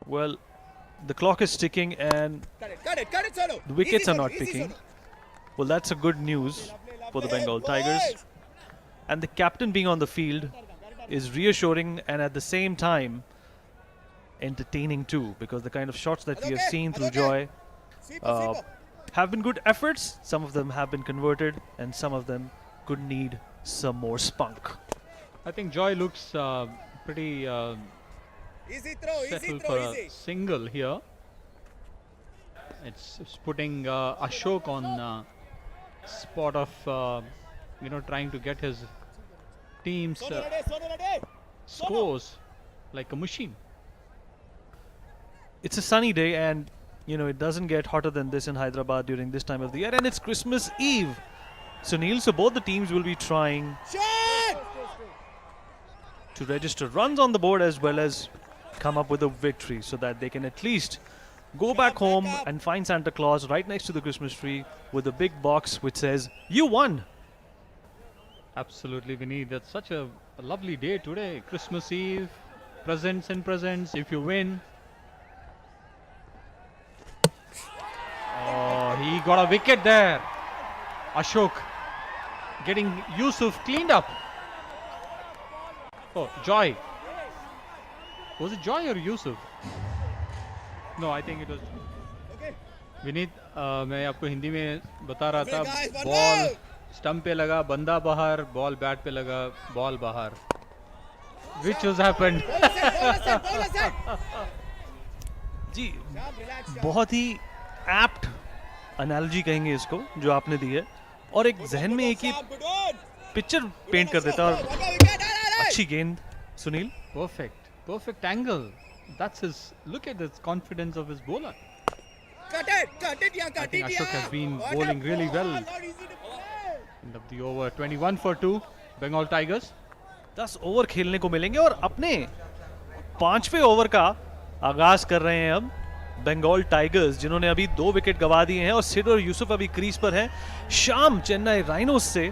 Well, the clock is ticking and the wickets are not ticking. Well, that's a good news for the Bengal Tigers. And the captain being on the field is reassuring and at the same time entertaining too, because the kind of shots that we have seen through Joy have been good efforts. Some of them have been converted and some of them could need some more spunk. I think Joy looks pretty settled for a single here. It's putting Ashok on spot of trying to get his team's scores like a machine. It's a sunny day and it doesn't get hotter than this in Hyderabad during this time of the year, and it's Christmas Eve. Sunil, so both the teams will be trying to register runs on the board as well as come up with a victory so that they can at least go back home and find Santa Claus right next to the Christmas tree with a big box which says, "You won." Absolutely, Vinny. That's such a lovely day today. Christmas Eve, presents and presents. If you win. Oh, he got a wicket there. Ashok getting Yusuf cleaned up. Oh, Joy. Was it Joy or Yusuf? No, I think it was. Vineet मैं आपको हिंदी में बता रहा था, ball stump पे लगा, बंदा बाहर, बॉल बैट पे लगा, बॉल बाहर. Which has happened? जी, बहुत ही एप्ट एनालॉजी कहेंगे इसको जो आपने दी है, और एक जहन में एक ही पिक्चर पेंट कर देता है. और अच्छी गेंद Sunil. Perfect angle. That's his. Look at the confidence of his bowler. I think Ashok has been bowling really well. End of the over. 21 for 2. Bengal Tigers. 10 over खेलने को मिलेंगे और अपने 5वें ओवर का आगाज कर रहे हैं अब बंगाल टाइगर्स, जिन्होंने अभी 2 विकेट गवा दिए हैं और सिड और यूसुफ अभी क्रीज पर हैं. शाम चेन्नई राइनोज से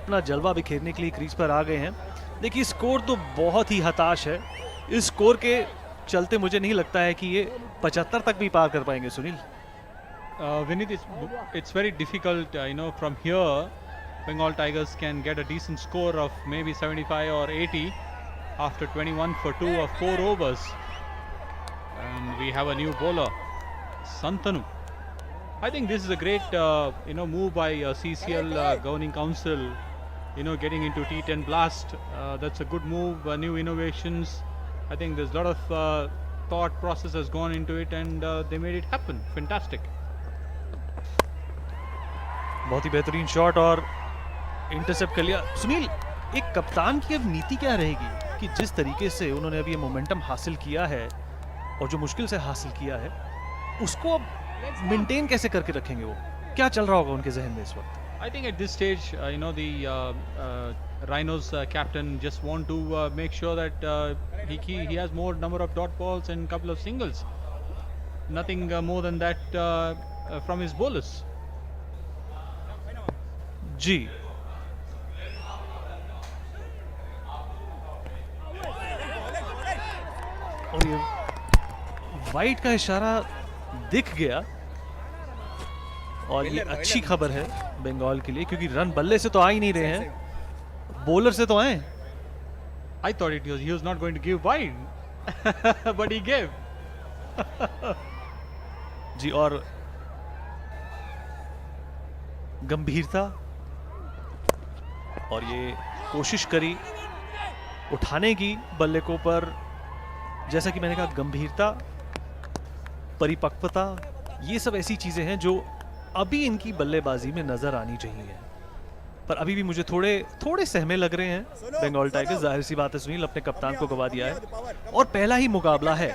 अपना जलवा बिखेरने के लिए क्रीज पर आ गए हैं. देखिए, स्कोर तो बहुत ही हताश है. इस स्कोर के चलते मुझे नहीं लगता है कि ये 75 तक भी पार कर पाएंगे Sunil. Vinit, it's very difficult, from here Bengal Tigers can get a decent score of maybe 75 or 80 after 21 for 2 of 4 overs. And we have a new bowler, Santanu. I think this is a great move by CCL Governing Council, getting into T10 Blast. That's a good move, new innovations. I think there's a lot of thought process has gone into it and they made it happen. Fantastic. बहुत ही बेहतरीन shot और intercept कर लिया. सुनील, एक कप्तान की अब नीति क्या रहेगी कि जिस तरीके से उन्होंने अभी ये मोमेंटम हासिल किया है और जो मुश्किल से हासिल किया है उसको अब मेंटेन कैसे करके रखेंगे? वो क्या चल रहा होगा उनके जहन में इस वक्त? I think at this stage, the Rhinos captain just want to make sure that he has more number of dot balls and couple of singles. Nothing more than that from his bowlers. जी, और ये white का इशारा दिख गया और ये अच्छी खबर है बंगाल के लिए, क्योंकि रन बल्ले से तो आ ही नहीं रहे हैं, बॉलर से तो आए. I thought he was not going to give wide, but he gave. जी, और गंभीरता, और ये कोशिश करी उठाने की बल्ले को, पर जैसा कि मैंने कहा, गंभीरता, परिपक्वता, ये सब ऐसी चीजें हैं जो अभी इनकी बल्लेबाजी में नजर आनी चाहिए. पर अभी भी मुझे थोड़े सहमे लग रहे हैं बंगाल टाइगर्स. जाहिर सी बात है सुनील, अपने कप्तान को गवा दिया है और पहला ही मुकाबला है,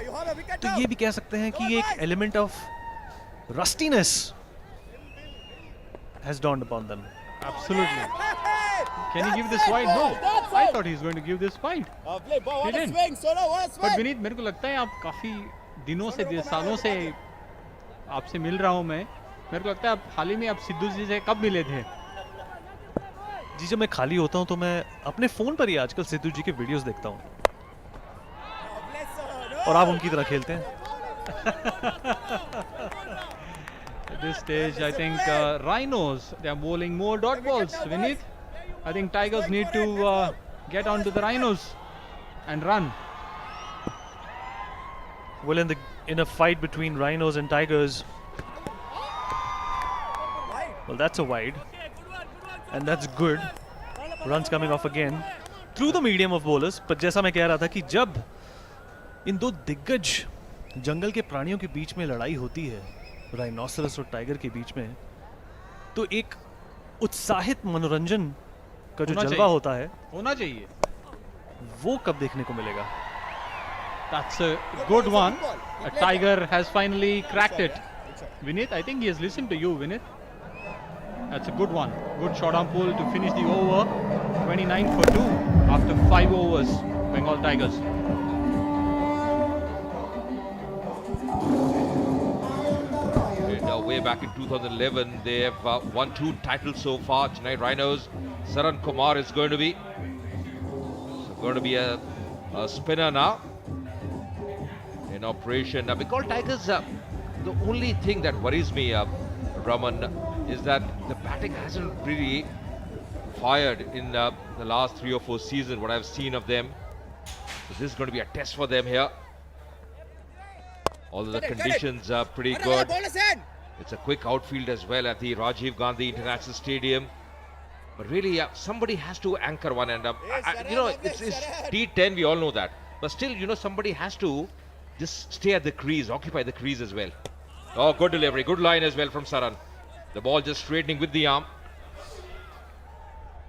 तो ये भी कह सकते हैं कि एक element of rustiness has dawned upon them. Absolutely. Can he give this wide? No. I thought he was going to give this wide. He didn't. But Vinit, मेरे को लगता है आप काफी दिनों से, सालों से आपसे मिल रहा हूँ मैं. मेरे को लगता है आप हाल ही में आप सिद्धू जी से कब मिले थे? जी, जब मैं खाली होता हूँ तो मैं अपने फोन पर ही आजकल सिद्धू जी के वीडियोस देखता हूँ और आप उनकी तरह खेलते हैं. At this stage, I think Rhinos, they are bowling more dot balls. Vineet, I think Tigers need to get onto the Rhinos and run. Well, in a fight between Rhinos and Tigers, well, that's a wide, and that's good. Runs coming off again through the medium of bowlers. पर जैसा मैं कह रहा था कि जब इन दो दिग्गज जंगल के प्राणियों के बीच में लड़ाई होती है, राइनोसरस और टाइगर के बीच में, तो एक उत्साहित मनोरंजन का जो जलवा होता है, होना चाहिए, वो कब देखने को मिलेगा? That's a good one. A Tiger has finally cracked it. Vineet, I think he has listened to you, Vineet. That's a good one. Good shot on pull to finish the over. 29 for 2 after 5 overs. Bengal Tigers. Way back in 2011, they have won 2 titles so far. Chennai Rhinos, Saran Kumar is going to be a spinner now in operation. Bengal Tigers, the only thing that worries me, Raman, is that the batting hasn't really fired in the last 3 or 4 seasons, what I've seen of them. So this is going to be a test for them here. Although the conditions are pretty good. It's a quick outfield as well at the Rajiv Gandhi International Stadium. But really, somebody has to anchor one end up. It's T10, we all know that. But still, somebody has to just stay at the crease, occupy the crease as well. Oh, good delivery, good line as well from Saran. The ball just straightening with the arm.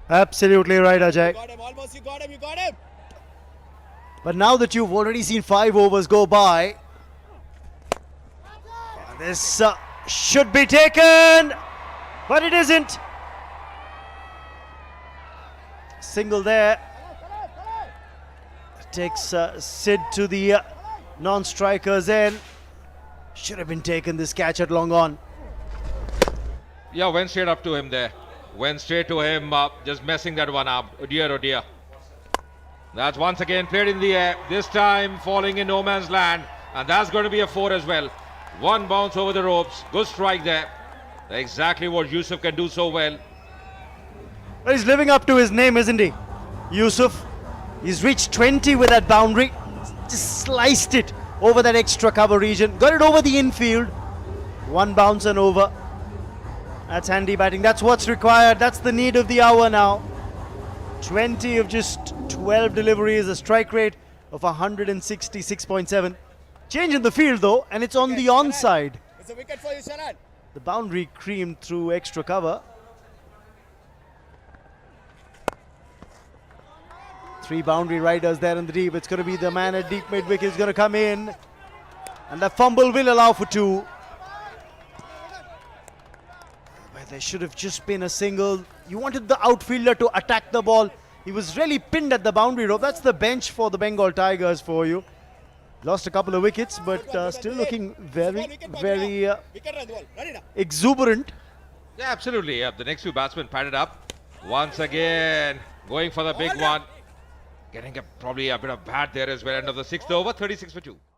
Absolutely right, Ajay. You got him, almost, you got him. But now that you've already seen 5 overs go by, this should be taken, but it isn't. Single there. Takes Sid to the non-strikers end. Should have been taken, this catch at long on. Yeah, went straight up to him there. Went straight to him, just messing that one up. Oh dear, oh dear. That's once again played in the air. This time falling in no man's land. And that's going to be a 4 as well. One bounce over the ropes. Good strike there. Exactly what Yusuf can do so well. Well, he's living up to his name, isn't he? Yusuf. He's reached 20 with that boundary. Just sliced it over that extra cover region. Got it over the infield. One bounce and over. That's handy batting. That's what's required. That's the need of the hour now. 20 of just 12 deliveries. A strike rate of 166.7. Change in the field though, and it's on the onside. It's a wicket for you, Sharan. The boundary creamed through extra cover. 3 boundary riders there in the deep. It's going to be the man at deep mid wicket is going to come in. And the fumble will allow for 2. But there should have just been a single. You wanted the outfielder to attack the ball. He was really pinned at the boundary rope. That's the bench for the Bengal Tigers for you. Lost a couple of wickets, but still looking very exuberant. Yeah, absolutely. Yeah, the next 2 batsmen padded up. Once again, going for the big one. Getting probably a bit of bat there as well. End of the 6th over, 36 for 2.